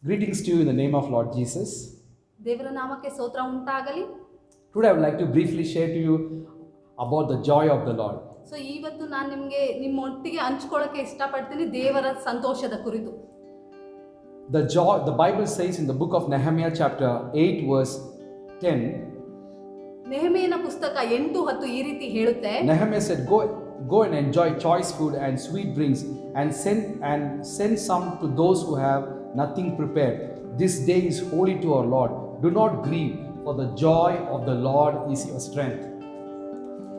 Greetings to you in the name of Lord Jesus. ದೇವರ ನಾಮಕ್ಕೆ ಸ್ತೋತ್ರ ಉಂಟಾಗಲಿ. Today I would like to briefly share to you about the joy of the Lord. So ಇವತ್ತು ನಾನು ನಿಮ್ಮೊಟ್ಟಿಗೆ ಹಂಚ್ಕೊಳ್ಳೋಕೆ ಇಷ್ಟಪಡ್ತೀನಿ ದೇವರ ಸಂತೋಷದ ಕುರಿತು. The joy, the Bible says in the book of Nehemiah chapter 8 verse 10. ನೆಹೆಮೀಯನ ಪುಸ್ತಕ 8:10 ಈ ರೀತಿ ಹೇಳುತ್ತೆ. Nehemiah said, Go and enjoy choice food and sweet drinks and send some to those who have nothing prepared. This day is holy to our Lord. Do not grieve, for the joy of the Lord is your strength.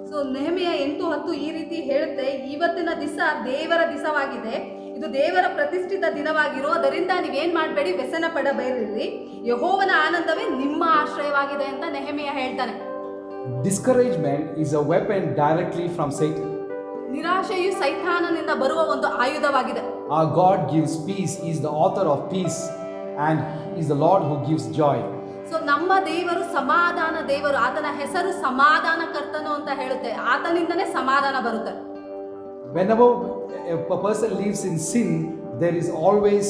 So Nehemiah 8:10 ಈ ರೀತಿ ಹೇಳುತ್ತೆ, ಇವತ್ತಿನ ದಿವಸ ದೇವರ ದಿವಸವಾಗಿದೆ, ಇದು ದೇವರ ಪ್ರತಿಷ್ಠಿತ ದಿನವಾಗಿರೋದರಿಂದ ನೀವೇನ್ ಮಾಡಬೇಡಿ, ವ್ಯಸನ ಪಡಬೇಡಿರಿ, ಯೆಹೋವನ ಆನಂದವೇ ನಿಮ್ಮ ಆಶ್ರಯವಾಗಿದೆ ಅಂತ ನೆಹೆಮೀಯ ಹೇಳ್ತಾನೆ. Discouragement is a weapon directly from Satan. ನಿರಾಶೆಯು ಸೈತಾನನಿಂದ ಬರುವ ಒಂದು ಆಯುಧವಾಗಿದೆ. Our God gives peace. He is the author of peace and He is the Lord who gives joy. So ನಮ್ಮ ದೇವರು ಸಮಾಧಾನ ದೇವರು, ಆತನ ಹೆಸರು ಸಮಾಧಾನ ಕರ್ತನು ಅಂತ ಹೇಳುತ್ತೆ, ಆತನಿಂದನೇ ಸಮಾಧಾನ ಬರುತ್ತೆ. Whenever a person lives in sin, there is always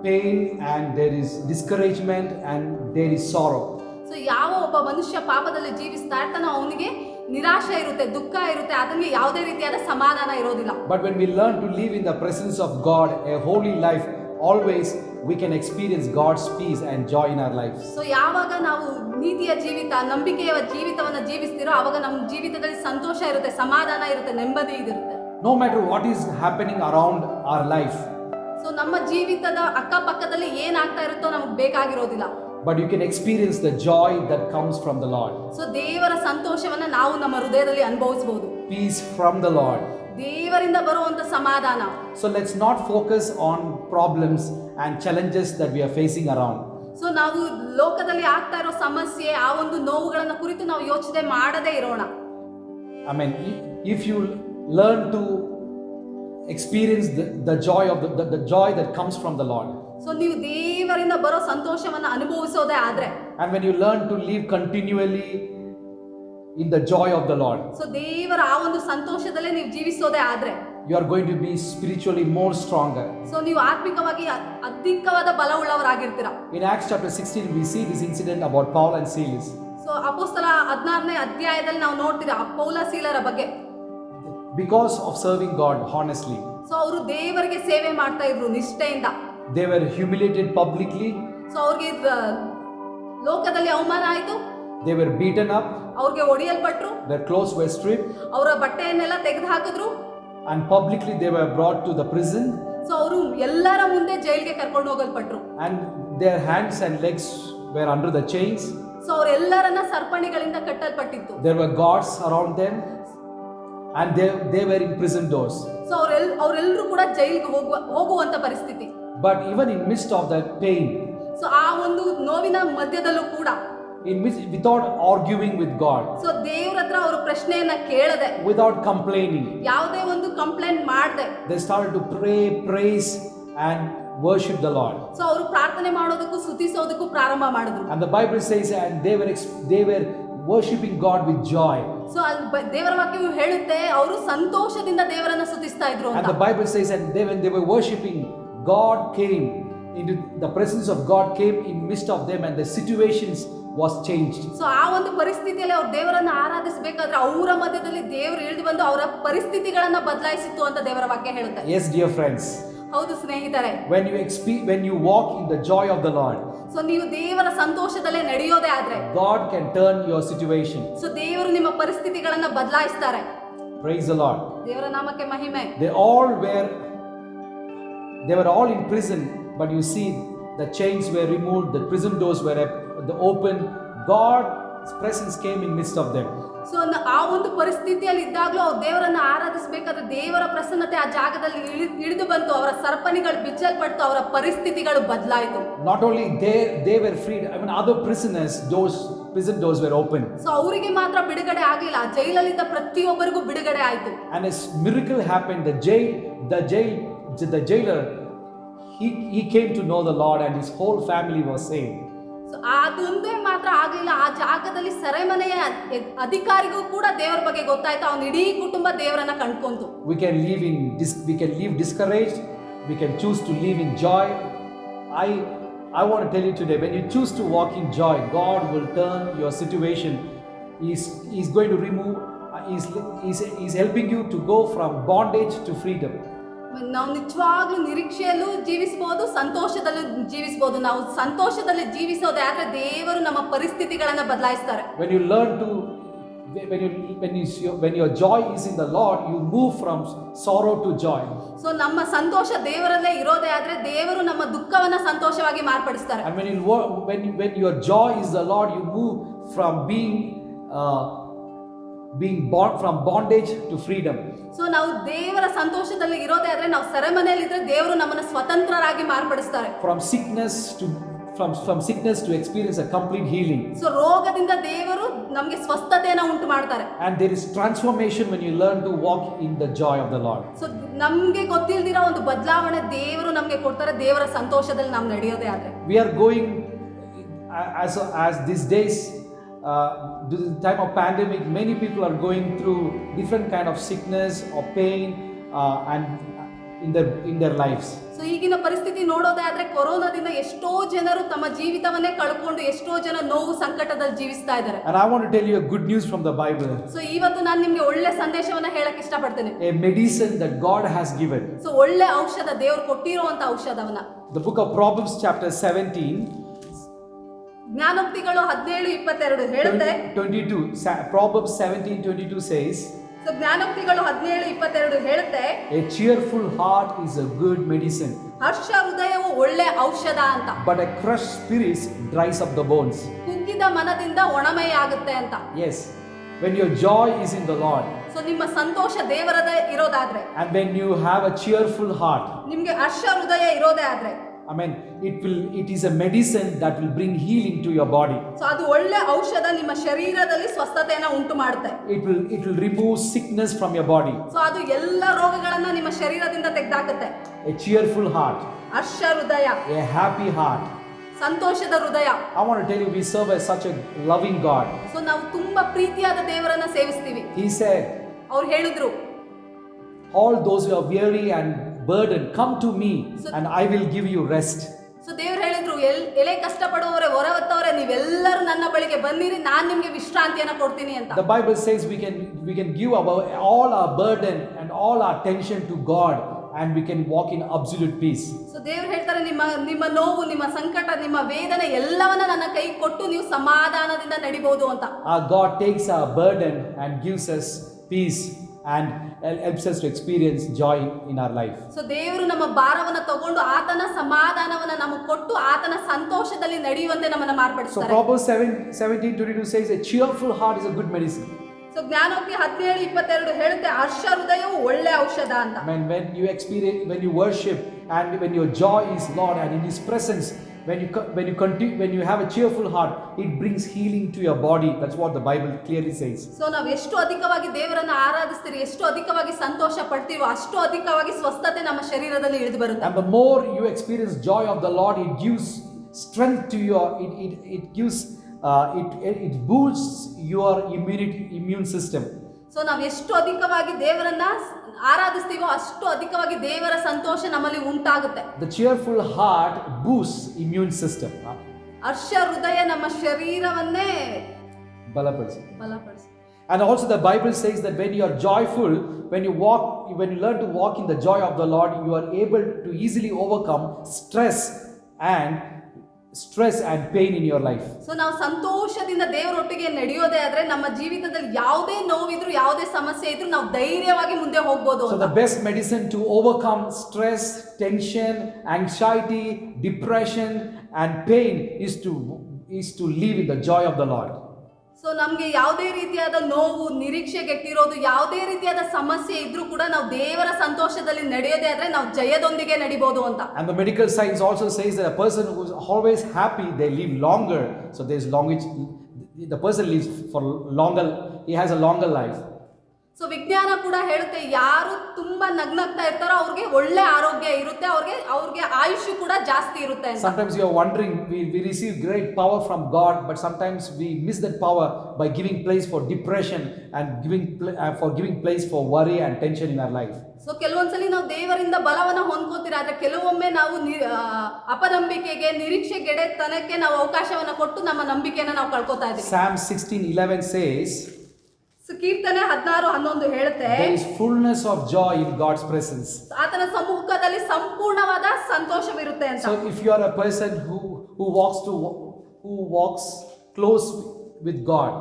pain and there is discouragement and there is sorrow. So ಯಾವ ಒಬ್ಬ ಮನುಷ್ಯ ಪಾಪದಲ್ಲಿ ಜೀವಿಸ್ತಾ ಇರ್ತಾನೋ ಅವನಿಗೆ ನಿರಾಶೆ ಇರುತ್ತೆ, ದುಃಖ ಇರುತ್ತೆ, ಅದಕ್ಕೆ ಯಾವುದೇ ರೀತಿಯಾದ ಸಮಾಧಾನ ಇರೋದಿಲ್ಲ. But when we learn to live in the presence of God, a holy life, always we can experience God's peace and joy in our lives. So ಯಾವಾಗ ನಾವು ನೀತಿಯ ಜೀವಿತ, ನಂಬಿಕೆಯ ಜೀವಿತವನ್ನು ಜೀವಿಸ್ತಿರೋ ಆವಾಗ ನಮ್ಮ ಜೀವಿತದಲ್ಲಿ ಸಂತೋಷ ಇರುತ್ತೆ, ಸಮಾಧಾನ ಇರುತ್ತೆ, ನೆಮ್ಮದಿ ಇರುತ್ತೆ. No matter what is happening around our life. So ನಮ್ಮ ಜೀವಿತದ ಅಕ್ಕಪಕ್ಕದಲ್ಲಿ ಏನಾಗ್ತಾ ಇರುತ್ತೋ ನಮಗೆ ಬೇಕಾಗಿರೋದಿಲ್ಲ. But you can experience the joy that comes from the Lord. So ದೇವರ ಸಂತೋಷವನ್ನ ನಾವು ನಮ್ಮ ಹೃದಯದಲ್ಲಿ ಅನುಭವಿಸಬಹುದು. Peace from the Lord. ದೇವರಿಂದ ಬರುವಂತ ಸಮಾಧಾನ. So let's not focus on problems and challenges that we are facing around. So ನಾವು ಲೋಕದಲ್ಲಿ ಆಗ್ತಾ ಇರೋ ಸಮಸ್ಯೆ, ಆ ಒಂದು ನೋವುಗಳನ್ನ ಕುರಿತು ನಾವು ಯೋಚನೆ ಮಾಡದೇ ಇರೋಣ. I mean, if you learn to experience the joy of the joy that comes from the Lord. So ನೀವು ದೇವರಿಂದ ಬರೋ ಸಂತೋಷವನ್ನ ಅನುಭವಿಸೋದೇ ಆದ್ರೆ, And when you learn to live continually in the joy of the Lord, so ದೇವರ ಆ ಒಂದು ಸಂತೋಷದಲ್ಲೇ ನೀವು ಜೀವಿಸೋದೇ ಆದ್ರೆ, you are going to be spiritually more stronger. So ನೀವು ಆತ್ಮಿಕವಾಗಿ ಅಧಿಕವಾದ ಬಲವುಳ್ಳವರಾಗಿರ್ತೀರಾ. In Acts chapter 16 we see this incident about Paul and Silas. So ಅಪೊಸ್ತಲ 16ನೇ ಅಧ್ಯಾಯದಲ್ಲಿ ನಾವು ನೋಡ್ತೀರಾ ಪೌಲ ಸೀಲರ ಬಗ್ಗೆ. Because of serving God honestly, so ಅವರು ದೇವರಿಗೆ ಸೇವೆ ಮಾಡ್ತಾ ಇದ್ರು ನಿಷ್ಠೆಯಿಂದ. they were humiliated publicly. So ಅವ್ರಿಗೆ ಲೋಕದಲ್ಲಿ ಅವಮಾನ ಆಯ್ತು, They were beaten up, ಅವ್ರಿಗೆ ಹೊಡೆಯಲ್ಪಟ್ರು, their clothes were stripped, ಅವರ ಬಟ್ಟೆಯನ್ನೆಲ್ಲ ತೆಗೆದು ಹಾಕಿದ್ರು, and publicly they were brought to the prison, so ಅವರು ಎಲ್ಲರ ಮುಂದೆ ಜೈಲಿಗೆ ಕರ್ಕೊಂಡು ಹೋಗಲ್ಪಟ್ರು. and their hands and legs were under the chains. So ಅವರೆಲ್ಲರನ್ನ ಸರ್ಪಣಿಗಳಿಂದ ಕಟ್ಟಲ್ಪಟ್ಟಿತ್ತು. There were guards around them, and they were in prison doors. So ಅವರೆಲ್ಲರೂ ಕೂಡ ಜೈಲಿಗೆ ಹೋಗುವಂತ ಪರಿಸ್ಥಿತಿ. But even in midst of that pain, so ಆ ಒಂದು ನೋವಿನ ಮಧ್ಯದಲ್ಲೂ ಕೂಡ, without arguing with God, so ದೇವ್ರ ಹತ್ರ ಅವರು ಪ್ರಶ್ನೆಯನ್ನ ಕೇಳದೆ, without complaining, ಯಾವುದೇ ಒಂದು ಕಂಪ್ಲೇಂಟ್ ಮಾಡದೆ, they started to pray, praise and worship the Lord. So ಅವರು ಪ್ರಾರ್ಥನೆ ಮಾಡೋದಕ್ಕೂ ಸ್ತುತಿಸೋದಕ್ಕೂ ಪ್ರಾರಂಭ ಮಾಡಿದ್ರು. And the Bible says, and they were worshiping God with joy. So ದೇವರ ವಾಕ್ಯವು ಹೇಳುತ್ತೆ ಅವರು ಸಂತೋಷದಿಂದ ದೇವರನ್ನ ಸ್ತುತಿಸ್ತಾ ಇದ್ರು And ಅಂತ. the Bible says, and when they were worshiping, God came into the presence of God came in midst of them, and the situations was changed. So ಆ ಒಂದು ಪರಿಸ್ಥಿತಿಯಲ್ಲಿ ಅವ್ರು ದೇವರನ್ನ ಆರಾಧಿಸಬೇಕಾದ್ರೆ ಅವರ ಮಧ್ಯದಲ್ಲಿ ದೇವರು ಇಳಿದು ಬಂದು ಅವರ ಪರಿಸ್ಥಿತಿಗಳನ್ನ ಬದಲಾಯಿಸಿತ್ತು ಅಂತ ದೇವರ ವಾಕ್ಯ ಹೇಳುತ್ತೆ. Yes, dear friends. ಹೌದು ಸ್ನೇಹಿತರೆ, When you walk in the joy of the Lord, so ನೀವು ದೇವರ ಸಂತೋಷದಲ್ಲೇ ನಡೆಯೋದೇ ಆದ್ರೆ God can turn your situation. So ದೇವರು ನಿಮ್ಮ ಪರಿಸ್ಥಿತಿಗಳನ್ನ ಬದಲಾಯಿಸ್ತಾರೆ. Praise the Lord. ದೇವರ ನಾಮಕ್ಕೆ ಮಹಿಮೆ. They were all in prison, but you see the chains were removed, the prison doors were open. God's presence came in midst of them. So ಆ ಒಂದು ಪರಿಸ್ಥಿತಿಯಲ್ಲಿ ಇದ್ದಾಗಲೂ ಅವ್ರು ದೇವರನ್ನ ಆರಾಧಿಸಬೇಕಾದ್ರೆ ದೇವರ ಪ್ರಸನ್ನತೆ ಆ ಜಾಗದಲ್ಲಿ ಇಳಿದು ಬಂತು, ಅವರ ಸರ್ಪಣಿಗಳು ಬಿಚ್ಚಲ್ಪಟ್ಟು ಅವರ ಪರಿಸ್ಥಿತಿಗಳು ಬದಲಾಯಿತು. Not only they were freed, even other prisoners, prison doors were open. So ಅವರಿಗೆ ಮಾತ್ರ ಬಿಡುಗಡೆ ಆಗಲಿಲ್ಲ, ಜೈಲಲ್ಲಿದ್ದ ಪ್ರತಿಯೊಬ್ಬರಿಗೂ ಬಿಡುಗಡೆ ಆಯಿತು. And a miracle happened. The jailer, he came to know the Lord, and his whole family was saved. So ಅದೊಂದೇ ಮಾತ್ರ ಆಗಲಿಲ್ಲ, ಆ ಜಾಗದಲ್ಲಿ ಸೆರೆಮನೆಯ ಅಧಿಕಾರಿಗೂ ಕೂಡ ದೇವರ ಬಗ್ಗೆ ಗೊತ್ತಾಯ್ತು, ಅವನ ಇಡೀ ಕುಟುಂಬ ದೇವರನ್ನ ಕಂಡ್ಕೊಂತು. We can live discouraged, we can choose to live in joy, I want to tell you today, when you choose to walk in joy, God will turn your situation. He's going to remove, he's helping you to go from bondage to freedom. ನಾವು ನಿಜವಾಗ್ಲೂ ನಿರೀಕ್ಷೆಯಲ್ಲೂ ಜೀವಿಸಬಹುದು, ಸಂತೋಷದಲ್ಲೂ ಜೀವಿಸಬಹುದು. ನಾವು ಸಂತೋಷದಲ್ಲಿ ಜೀವಿಸೋದೇ ಆದ್ರೆ ದೇವರು ನಮ್ಮ ಪರಿಸ್ಥಿತಿಗಳನ್ನ ಬದಲಾಯಿಸ್ತಾರೆ. When you learn to, when your joy is in the Lord, you move from sorrow to joy. So ನಮ್ಮ ಸಂತೋಷ ದೇವರಲ್ಲೇ ಇರೋದೇ ಆದ್ರೆ ದೇವರು ನಮ್ಮ ದುಃಖವನ್ನ ಸಂತೋಷವಾಗಿ ಮಾರ್ಪಡಿಸ್ತಾರೆ. And when your joy is the Lord, you move from being born from bondage to freedom. So ನಾವು ದೇವರ ಸಂತೋಷದಲ್ಲಿ ಇರೋದೇ ಆದ್ರೆ, ನಾವು ಸೆರೆಮನೆಯಲ್ಲಿ ಇದ್ರೆ ದೇವರು ನಮ್ಮನ್ನ ಸ್ವತಂತ್ರರಾಗಿ ಮಾರ್ಪಡಿಸ್ತಾರೆ. From sickness to experience a complete healing. So ರೋಗದಿಂದ ದೇವರು ನಮಗೆ ಸ್ವಸ್ಥತೆಯನ್ನು ಉಂಟು ಮಾಡ್ತಾರೆ. And there is transformation when you learn to walk in the joy of the Lord. So ನಮಗೆ ಗೊತ್ತಿಲ್ದಿರೋ ಒಂದು ಬದಲಾವಣೆ ದೇವರು ನಮಗೆ ಕೊಡ್ತಾರೆ, ದೇವರ ಸಂತೋಷದಲ್ಲಿ ನಾವು ನಡೆಯೋದೇ ಆದ್ರೆ. We are going as these days, during the time of pandemic, many people are going through different kind of sickness or pain and in their lives. So ಈಗಿನ ಪರಿಸ್ಥಿತಿ ನೋಡೋದೇ ಆದ್ರೆ, ಕೊರೋನಾದಿಂದ ಎಷ್ಟೋ ಜನರು ತಮ್ಮ ಜೀವಿತವನ್ನೇ ಕಳ್ಕೊಂಡು ಎಷ್ಟೋ ಜನ ನೋವು ಸಂಕಟದಲ್ಲಿ ಜೀವಿಸ್ತಾ ಇದ್ದಾರೆ. And I want to tell you a good news from the Bible. So ಇವತ್ತು ನಾನು ನಿಮಗೆ ಒಳ್ಳೆ ಸಂದೇಶವನ್ನ ಹೇಳಕ್ ಇಷ್ಟಪಡ್ತೇನೆ. A medicine that God has given. So ಒಳ್ಳೆ ಔಷಧ, ದೇವರು ಕೊಟ್ಟಿರುವಂತ ಔಷಧವನ್ನ. The book of Proverbs chapter 17, ಜ್ಞಾನೋಕ್ತಿಗಳು 17:22 ಹೇಳುತ್ತೆ. 22, Proverbs 17:22 says, ಸೊ ಜ್ಞಾನೋಕ್ತಿಗಳು 17:22 ಹೇಳುತ್ತೆ, a cheerful heart is a good medicine, ಹರ್ಷ ಹೃದಯವು ಒಳ್ಳೆ ಔಷಧ ಅಂತ. but a crushed spirit dries up the bones. ಕುಗ್ಗಿದ ಮನದಿಂದ ಒಣಮೆಯಾಗುತ್ತೆ ಅಂತ. Yes, when your joy is in the Lord, so ನಿಮ್ಮ ಸಂತೋಷ ದೇವರದೇ ಇರೋದಾದ್ರೆ, and when you have a cheerful heart, ನಿಮ್ಗೆ ಹರ್ಷ ಹೃದಯ ಇರೋದೇ ಆದ್ರೆ, it is a medicine that will bring healing to your body. So ಅದು ಒಳ್ಳೆ ಔಷಧ, ನಿಮ್ಮ ಶರೀರದಲ್ಲಿ ಸ್ವಸ್ಥತೆಯನ್ನ ಉಂಟು ಮಾಡುತ್ತೆ. It will remove sickness from your body. So ಅದು ಎಲ್ಲ ರೋಗಗಳನ್ನ ನಿಮ್ಮ ಶರೀರದಿಂದ ತೆಗೆದಾಕುತ್ತೆ. A cheerful heart, ಹರ್ಷ ಹೃದಯ, a happy heart. ಸಂತೋಷದ ಹೃದಯ. I want to tell you, we serve such a loving God. So ನಾವು ತುಂಬಾ ಪ್ರೀತಿಯಾದ ದೇವರನ್ನ ಸೇವಿಸ್ತೀವಿ. He said, ಅವ್ರು ಹೇಳಿದ್ರು, all those who are weary and burdened, come to me and I will give you rest. So ದೇವರು ಹೇಳಿದ್ರು, ಎಲೆ ಕಷ್ಟಪಡುವವರೇ, ಹೊರ ಹೊತ್ತವರೇ, ನೀವೆಲ್ಲರೂ ನನ್ನ ಬಳಿಗೆ ಬಂದಿರಿ, ನಾನು ನಿಮಗೆ ವಿಶ್ರಾಂತಿಯನ್ನ ಕೊಡ್ತೀನಿ ಅಂತ. The Bible says we can give all our burden and all our tension to God and we can walk in absolute peace. So ದೇವರು ಹೇಳ್ತಾರೆ, ನಿಮ್ಮ ನೋವು, ನಿಮ್ಮ ಸಂಕಟ, ನಿಮ್ಮ ವೇದನೆ ಎಲ್ಲವನ್ನ ನನ್ನ ಕೈ ಕೊಟ್ಟು ನೀವು ಸಮಾಧಾನದಿಂದ ನಡಿಬಹುದು ಅಂತ. Our God takes our burden and gives us peace and helps us to experience joy in our life. So ದೇವರು ನಮ್ಮ ಭಾರವನ್ನ ತಗೊಂಡು ಆತನ ಸಮಾಧಾನವನ್ನ ನಮಗೆ ಕೊಟ್ಟು ಆತನ ಸಂತೋಷದಲ್ಲಿ ನಡೆಯುವಂತೆ ನಮ್ಮನ್ನ So ಮಾರ್ಪಡಿಸ್ತಾರೆ. Proverbs 17:22 says a cheerful heart is a good medicine. So ಜ್ಞಾನೋಕ್ತಿ 17:22 ಹೇಳುತ್ತೆ, ಹರ್ಷ ಹೃದಯವು ಒಳ್ಳೆ ಔಷಧ ಅಂತ. When you worship and when your joy is Lord and in His presence, when you have a cheerful heart, it brings healing to your body. That's what the Bible clearly says. So ನಾವು ಎಷ್ಟು ಅಧಿಕವಾಗಿ ದೇವರನ್ನ ಆರಾಧಿಸ್ತೀರಿ, ಎಷ್ಟು ಅಧಿಕವಾಗಿ ಸಂತೋಷ ಪಡ್ತೀವೋ, ಅಷ್ಟು ಅಧಿಕವಾಗಿ ಸ್ವಸ್ಥತೆ ನಮ್ಮ ಶರೀರದಲ್ಲಿ ಇಳಿದು ಬರುತ್ತೆ. And the more you experience joy of the Lord, it gives strength to it boosts your immune system. So ನಾವು ಎಷ್ಟು ಅಧಿಕವಾಗಿ ದೇವರನ್ನ ಆರಾಧಿಸ್ತೀವೋ ಅಷ್ಟು ಅಧಿಕವಾಗಿ ದೇವರ ಸಂತೋಷ ನಮ್ಮಲ್ಲಿ ಉಂಟಾಗುತ್ತೆ. The cheerful heart boosts immune system. ಹರ್ಷ ಹೃದಯ ನಮ್ಮ ಶರೀರವನ್ನೇ ಬಲಪಡಿಸುತ್ತೆ. And also the Bible says that when you are joyful, when you learn to walk in the joy of the Lord, you are able to easily overcome stress and pain in your life. So ನಾವು ಸಂತೋಷದಿಂದ ದೇವರೊಟ್ಟಿಗೆ ನಡೆಯೋದೇ ಆದ್ರೆ ನಮ್ಮ ಜೀವಿತದಲ್ಲಿ ಯಾವುದೇ ನೋವಿದ್ರು, ಯಾವುದೇ ಸಮಸ್ಯೆ ಇದ್ರು ನಾವು ಧೈರ್ಯವಾಗಿ ಮುಂದೆ ಹೋಗ್ಬೋದು. So the best medicine to overcome stress, tension, anxiety, depression and pain is to live in the joy of the Lord. So ನಮ್ಗೆ ಯಾವುದೇ ರೀತಿಯಾದ ನೋವು, ನಿರೀಕ್ಷೆಗೆಟ್ಟಿರೋದು, ಯಾವುದೇ ರೀತಿಯಾದ ಸಮಸ್ಯೆ ಇದ್ರೂ ಕೂಡ ನಾವು ದೇವರ ಸಂತೋಷದಲ್ಲಿ ನಡೆಯೋದೇ ಆದ್ರೆ ನಾವು ಜಯದೊಂದಿಗೆ ನಡಿಬಹುದು ಅಂತ. And the medical science also says that a person who is always happy, they live longer. So the person lives for longer, he has a longer life. So ವಿಜ್ಞಾನ ಕೂಡ ಹೇಳುತ್ತೆ ಯಾರು ತುಂಬಾ ನಗ್ನಗ್ತಾ ಇರ್ತಾರೋ ಅವ್ರಿಗೆ ಒಳ್ಳೆ ಆರೋಗ್ಯ ಇರುತ್ತೆ, ಅವ್ರಿಗೆ ಆಯುಷ್ಯ ಕೂಡ ಜಾಸ್ತಿ ಇರುತ್ತೆ ಅಂತ. Sometimes you are wondering, we receive great power from God, but sometimes we miss that power by giving place for depression and giving place for worry and tension in our life. So ಕೆಲವೊಂದ್ಸಲಿ ನಾವು ದೇವರಿಂದ ಬಲವನ್ನ ಹೊಂದ್ಕೋತೀರ, ಆದ್ರೆ ಕೆಲವೊಮ್ಮೆ ನಾವು ಅಪನಂಬಿಕೆಗೆ, ನಿರೀಕ್ಷೆಗೆಡೆತನಕ್ಕೆ ನಾವು ಅವಕಾಶವನ್ನ ಕೊಟ್ಟು ನಮ್ಮ ನಂಬಿಕೆಯನ್ನ ನಾವು ಕಳ್ಕೊತಾ ಇದ್ದೀವಿ. Psalm 16:11 says, ಕೀರ್ತನೆ 16:11 ಹೇಳುತ್ತೆ, there is fullness of joy in God's presence. ಆತನ ಸಮ್ಮುಖದಲ್ಲಿ ಸಂಪೂರ್ಣವಾದ ಸಂತೋಷವಿರುತ್ತೆ ಅಂತ. So if you are a person who walks close with God,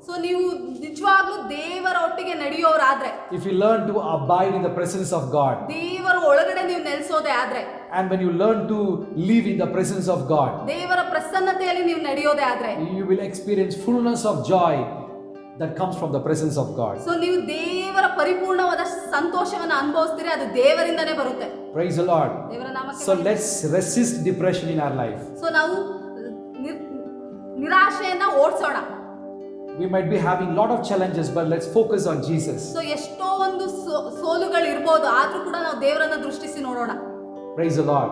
so ನೀವು ನಿಜವಾಗ್ಲೂ ದೇವರ ಒಟ್ಟಿಗೆ ನಡೆಯೋರಾದ್ರೆ, if you learn to abide in the presence of God, ದೇವರ ಒಳಗಡೆ ನೀವು ನೆಲೆಸೋದೇ ಆದ್ರೆ, and when you learn to live in the presence of God, ದೇವರ ಪ್ರಸನ್ನತೆಯಲ್ಲಿ ನೀವು ನಡೆಯೋದೇ ಆದ್ರೆ, you will experience fullness of joy that comes from the presence of God. So ನೀವು ದೇವರ ಪರಿಪೂರ್ಣವಾದ ಸಂತೋಷವನ್ನ ಅನುಭವಿಸ್ತೀರಿ, ಅದು ದೇವರಿಂದನೇ ಬರುತ್ತೆ. Praise the Lord. ದೇವರ ನಾಮಕ್ಕೆ. So let's resist depression in our life. So ನಾವು ನಿರಾಶೆಯನ್ನ ಓಡಿಸೋಣ. We might be having lot of challenges, but let's focus on Jesus. So ಎಷ್ಟೋ ಒಂದು ಸೋಲುಗಳು ಇರ್ಬೋದು, ಆದ್ರೂ ಕೂಡ ನಾವು ದೇವರನ್ನ ದೃಷ್ಟಿಸಿ ನೋಡೋಣ. Praise the Lord.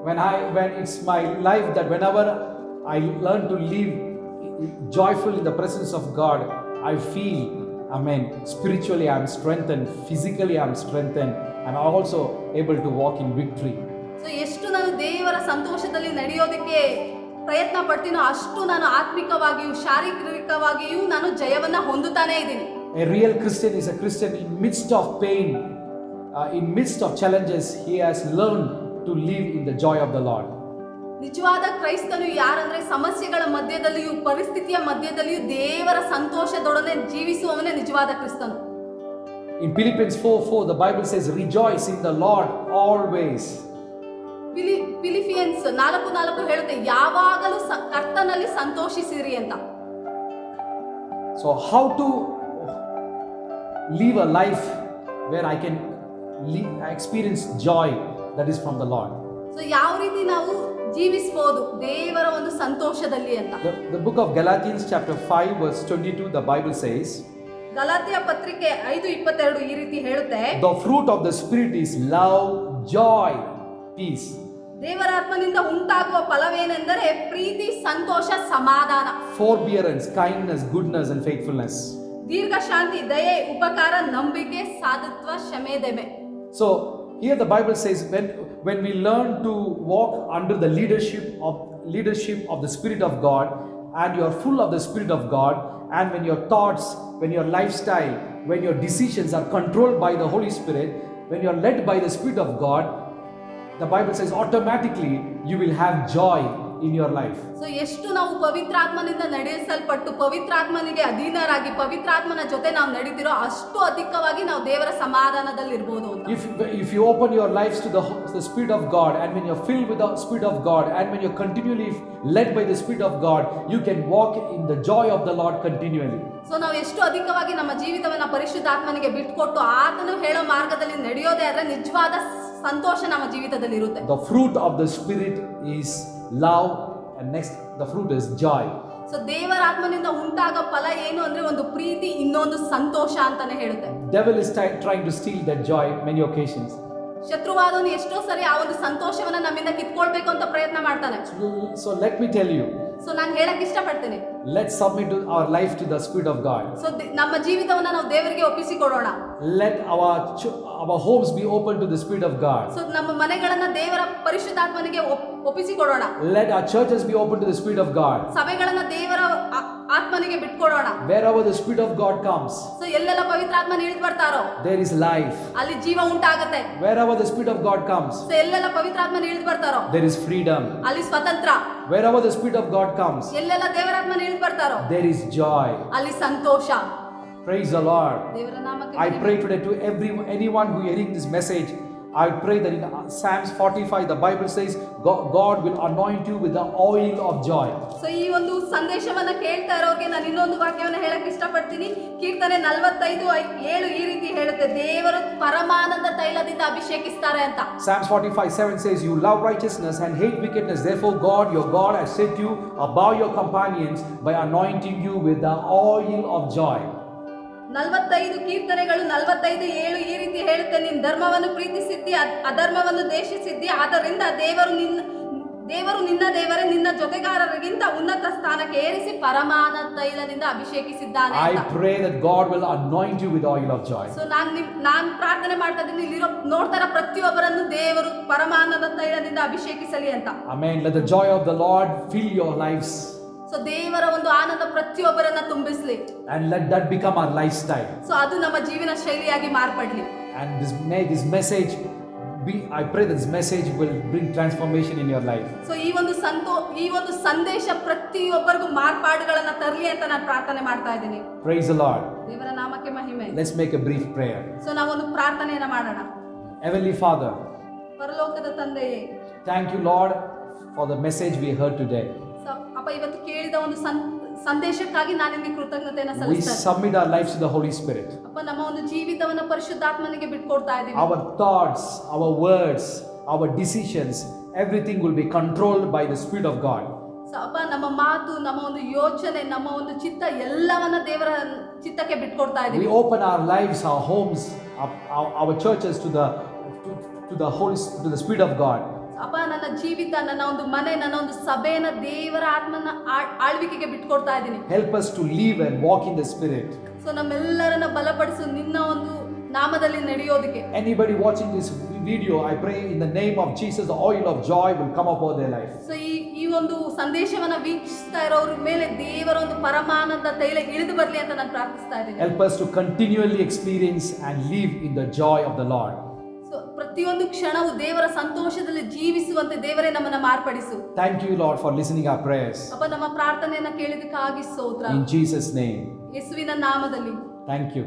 When it's my life that whenever I learn to live joyful in the presence of God, I feel, amen, spiritually I am strengthened, physically I am strengthened, and I also able to walk in victory. So ಎಷ್ಟು ನಾನು ದೇವರ ಸಂತೋಷದಲ್ಲಿ ನಡೆಯೋದಕ್ಕೆ ಪ್ರಯತ್ನ ಪಡ್ತೀನೋ ಅಷ್ಟು ನಾನು ಆತ್ಮಿಕವಾಗಿಯೂ ಶಾರೀರಿಕವಾಗಿಯೂ ನಾನು ಜಯವನ್ನ ಹೊಂದುತ್ತಾನೇ ಇದ್ದೀನಿ. A real Christian is a Christian in midst of pain, in midst of challenges, he has learned to live in the joy of the Lord. ನಿಜವಾದ ಕ್ರೈಸ್ತನು ಯಾರಂದ್ರೆ ಸಮಸ್ಯೆಗಳ ಮಧ್ಯದಲ್ಲಿಯೂ ಪರಿಸ್ಥಿತಿಯ ಮಧ್ಯದಲ್ಲಿಯೂ ದೇವರ ಸಂತೋಷದೊಡನೆ ಜೀವಿಸುವವನೇ ನಿಜವಾದ ಕ್ರಿಸ್ತನು. In Philippians 4:4 the Bible says, rejoice in the Lord always. Philippians 4:4 ಹೇಳುತ್ತೆ, ಯಾವಾಗಲೂ ಕರ್ತನಲ್ಲಿ ಸಂತೋಷಿಸಿರಿ ಅಂತ. So how to live a life where I can experience joy that is from the Lord? So ಯಾವ ರೀತಿ ನಾವು ಜೀವಿಸಬಹುದು ದೇವರ ಒಂದು ಸಂತೋಷದಲ್ಲಿ ಅಂತ. The book of Galatians chapter 5 verse 22 the Bible says, Galatia ಪತ್ರಿಕೆ 5:22 ಈ ರೀತಿ ಹೇಳುತ್ತೆ, the fruit of the spirit is love, joy, peace. ದೇವರ ಆತ್ಮನಿಂದ ಉಂಟಾಗುವ ಫಲವೇನೆಂದರೆ ಪ್ರೀತಿ, ಸಂತೋಷ, ಸಮಾಧಾನ, forbearance, kindness, goodness and faithfulness. ದೀರ್ಘ ಶಾಂತಿ, ದಯೆ, ಉಪಕಾರ, ನಂಬಿಕೆ, ಸಾಧುತ್ವ, ಕ್ಷಮೆ, ದಮೆ. So here the Bible says, when we learn to walk under the leadership of the Spirit of God, and you are full of the Spirit of God, and when your thoughts, when your lifestyle, when your decisions are controlled by the Holy Spirit, when you are led by the Spirit of God, the Bible says automatically you will have joy in your life. So ಎಷ್ಟು ನಾವು ಪವಿತ್ರಾತ್ಮನಿಂದ ನಡೆಸಲ್ಪಟ್ಟು ಪವಿತ್ರಾತ್ಮನಿಗೆ ಅಧೀನರಾಗಿ ಪವಿತ್ರಾತ್ಮನ ಜೊತೆ ನಾವು ನಡೀತಿರೋ ಅಷ್ಟು ಅಧಿಕವಾಗಿ ನಾವು ದೇವರ ಸಮಾಧಾನದಲ್ಲಿ ಇರಬಹುದು ಅಂತ. If you open your lives to the Spirit of God, and when you're filled with the Spirit of God, and when you're continually led by the Spirit of God, you can walk in the joy of the Lord continually. So ನಾವು ಎಷ್ಟು ಅಧಿಕವಾಗಿ ನಮ್ಮ ಜೀವಿತವನ್ನ ಪರಿಶುದ್ಧಾತ್ಮನಿಗೆ ಬಿಟ್ಕೊಟ್ಟು ಆತನು ಹೇಳೋ ಮಾರ್ಗದಲ್ಲಿ ನಡೆಯೋದೇ ಆದ್ರೆ ನಿಜವಾದ ಸಂತೋಷ ನಮ್ಮ ಜೀವಿತದಲ್ಲಿ ಇರುತ್ತೆ. The fruit of the Spirit is love, and next the fruit is joy. So ದೇವರ ಆತ್ಮನಿಂದ ಉಂಟಾಗೋ ಫಲ ಏನು ಅಂದ್ರೆ ಒಂದು ಪ್ರೀತಿ, ಇನ್ನೊಂದು ಸಂತೋಷ ಅಂತಾನೆ ಹೇಳುತ್ತೆ. Devil is trying to steal that joy many occasions. ಶತ್ರುವಾದವನು ಎಷ್ಟೋ ಸರಿ ಆ ಒಂದು ಸಂತೋಷವನ್ನ ನಮ್ಮಿಂದ ಕಿತ್ಕೊಳ್ಬೇಕು ಅಂತ ಪ್ರಯತ್ನ ಮಾಡ್ತಾನೆ. So let me tell you, so ನಾನು ಹೇಳಕ್ ಇಷ್ಟಪಡ್ತೀನಿ, let's submit our life to the Spirit of God. So ನಮ್ಮ ಜೀವಿತವನ್ನ ನಾವು ದೇವರಿಗೆ ಒಪ್ಪಿಸಿಕೊಡೋಣ. Let our homes be open to the Spirit of God. So ನಮ್ಮ ಮನೆಗಳನ್ನ ದೇವರ ಪರಿಶುದ್ಧಾತ್ಮನಿಗೆ ಒಪ್ಪಿಸಿಕೊಡೋಣ. Let our churches be open to the Spirit of God. ಸಭೆಗಳನ್ನ ದೇವರ ಆತ್ಮನಿಗೆ ಬಿಟ್ಕೊಡೋಣ. Wherever the Spirit of God comes, so ಎಲ್ಲೆಲ್ಲ ಪವಿತ್ರಾತ್ಮನ ಇಳಿದು ಬರ್ತಾರೋ there is life. ಅಲ್ಲಿ ಜೀವ ಉಂಟಾಗುತ್ತೆ. Wherever the Spirit of God comes, so ಎಲ್ಲೆಲ್ಲ ಪವಿತ್ರಾತ್ಮನ ಇಳಿದು ಬರ್ತಾರೋ there is freedom. ಅಲ್ಲಿ ಸ್ವತಂತ್ರ. Wherever the Spirit of God comes, ಎಲ್ಲೆಲ್ಲ ದೇವರಾತ್ಮನ ಇಳಿದು ಬರ್ತಾರೋ there is joy. ಅಲ್ಲಿ ಸಂತೋಷ. Praise the Lord. ದೇವರ ನಾಮಕ್ಕೆ I pray today to anyone who hearing this message, I pray that in Psalms 45 the Bible says God will anoint you with the oil of joy. So ಈ ಒಂದು ಸಂದೇಶವನ್ನ ಕೇಳ್ತಾ ಇರೋರಿಗೆ ನಾನು ಇನ್ನೊಂದು ವಾಕ್ಯವನ್ನ ಹೇಳಕ್ ಇಷ್ಟಪಡ್ತೀನಿ. ಕೀರ್ತನೆ 45:7 ಈ ರೀತಿ ಹೇಳುತ್ತೆ, ದೇವರು ಪರಮಾನಂದ ತೈಲದಿಂದ ಅಭಿಷೇಕಿಸ್ತಾರೆ ಅಂತ. Psalms 45:7 says, you love righteousness and hate wickedness, therefore God your God has set you above your companions by anointing you with the oil of joy. 45 ಕೀರ್ತನೆಗಳು 45:7 ಈ ರೀತಿ ಹೇಳುತ್ತೆ, ನೀನು ಧರ್ಮವನ್ನು ಪ್ರೀತಿಸಿದ್ದಿ, ಅಧರ್ಮವನ್ನು ದ್ವೇಷಿಸಿದ್ದಿ, ಆದ್ದರಿಂದ ದೇವರು ನಿನ್ನ ದೇವರೇ ನಿನ್ನ ಜೊತೆಗಾರರಿಗಿಂತ ಉನ್ನತ ಸ್ಥಾನಕ್ಕೆ ಏರಿಸಿ ಪರಮಾನ ತೈಲದಿಂದ ಅಭಿಷೇಕಿಸಿದ್ದಾನೆ. I pray that God will anoint you with oil of joy. So ನಾನು ಪ್ರಾರ್ಥನೆ ಮಾಡ್ತಾ ಇದ್ದೀನಿ, ಇಲ್ಲಿರೋ ನೋಡ್ತಾರ ಪ್ರತಿಯೊಬ್ಬರನ್ನು ದೇವರು ಪರಮಾನದ ತೈಲದಿಂದ ಅಭಿಷೇಕಿಸಲಿ ಅಂತ. Amen. Let the joy of the Lord fill your lives. So ದೇವರ ಒಂದು ಆನಂದ ಪ್ರತಿಯೊಬ್ಬರನ್ನ ತುಂಬಿಸ್ಲಿ. And let that become our lifestyle. So ಅದು ನಮ್ಮ ಜೀವನ ಶೈಲಿಯಾಗಿ ಮಾರ್ಪಡ್ಲಿ. And this message I pray that this message will bring transformation in your life. So ಈ ಒಂದು ಸಂದೇಶ ಪ್ರತಿಯೊಬ್ಬರಿಗೂ ಮಾರ್ಪಾಡುಗಳನ್ನ ತರಲಿ ಅಂತ ನಾನು ಪ್ರಾರ್ಥನೆ ಮಾಡ್ತಾ ಇದ್ದೀನಿ. Praise the Lord. ದೇವರ ನಾಮಕ್ಕೆ ಮಹಿಮೆ. Let's make a brief prayer. So ನಾವೊಂದು ಪ್ರಾರ್ಥನೆಯನ್ನ ಮಾಡೋಣ. Heavenly Father, ಪರಲೋಕದ ತಂದೆಯೇ, thank you Lord for the message we heard today. So ಅಪ್ಪ ಇವತ್ತು ಕೇಳಿದ ಒಂದು ಸಂದೇಶಕ್ಕಾಗಿ ನಾನು ನಿಮಗೆ ಕೃತಜ್ಞತೆಯನ್ನು We ಸಲ್ಲಿಸ್ತೇನೆ. submit our lives to the Holy Spirit. ಅಪ್ಪ ನಮ್ಮ ಒಂದು ಜೀವಿತವನ್ನ ಪರಿಶುದ್ಧಾತ್ಮನಿಗೆ ಬಿಟ್ಕೊಡ್ತಾ ಇದ್ದೀವಿ. Our thoughts, our words, our decisions, everything will be controlled by the Spirit of God. So ಅಪ್ಪ ನಮ್ಮ ಮಾತು, ನಮ್ಮ ಒಂದು ಯೋಚನೆ, ನಮ್ಮ ಒಂದು ಚಿತ್ತ ಎಲ್ಲವನ್ನ ದೇವರ ಚಿತ್ತಕ್ಕೆ ಬಿಟ್ಕೊಡ್ತಾ We ಇದ್ದೀವಿ. open our lives, our homes, our churches to the Spirit of God. ಅಪ್ಪ ನನ್ನ ಜೀವಿತ, ನನ್ನ ಒಂದು ಮನೆ, ನನ್ನ ಒಂದು ಸಭೆಯನ್ನ ದೇವರ ಆತ್ಮನ ಆಳ್ವಿಕೆಗೆ ಬಿಟ್ಕೊಡ್ತಾ ಇದ್ದೀನಿ. Help us to live and walk in the Spirit. So ನಮ್ಮೆಲ್ಲರನ್ನ ಬಲಪಡಿಸು ನಿನ್ನ ಒಂದು ನಾಮದಲ್ಲಿ ನಡೆಯೋದಕ್ಕೆ. Anybody watching this video, I pray in the name of Jesus, the oil of joy will come upon their life. So ಈ ಒಂದು ಸಂದೇಶವನ್ನ ವೀಕ್ಷಿಸ್ತಾ ಇರೋರ ಮೇಲೆ ದೇವರ ಒಂದು ಪರಮಾನಂದ ತೈಲ ಇಳಿದು ಬರಲಿ ಅಂತ ನಾನು ಪ್ರಾರ್ಥಿಸ್ತಾ ಇದ್ದೀನಿ. Help us to continually experience and live in the joy of the Lord. So ಪ್ರತಿಯೊಂದು ಕ್ಷಣವು ದೇವರ ಸಂತೋಷದಲ್ಲಿ ಜೀವಿಸುವಂತೆ ದೇವರೇ ನಮ್ಮನ್ನ ಮಾರ್ಪಡಿಸು. Thank you Lord for listening our prayers. ಅಪ್ಪ ನಮ್ಮ ಪ್ರಾರ್ಥನೆಯನ್ನ ಕೇಳಿದಕ್ಕಾಗಿ ಸ್ತೋತ್ರ. In Jesus' name. ಯೇಸುವಿನ ನಾಮದಲ್ಲಿ. Thank you.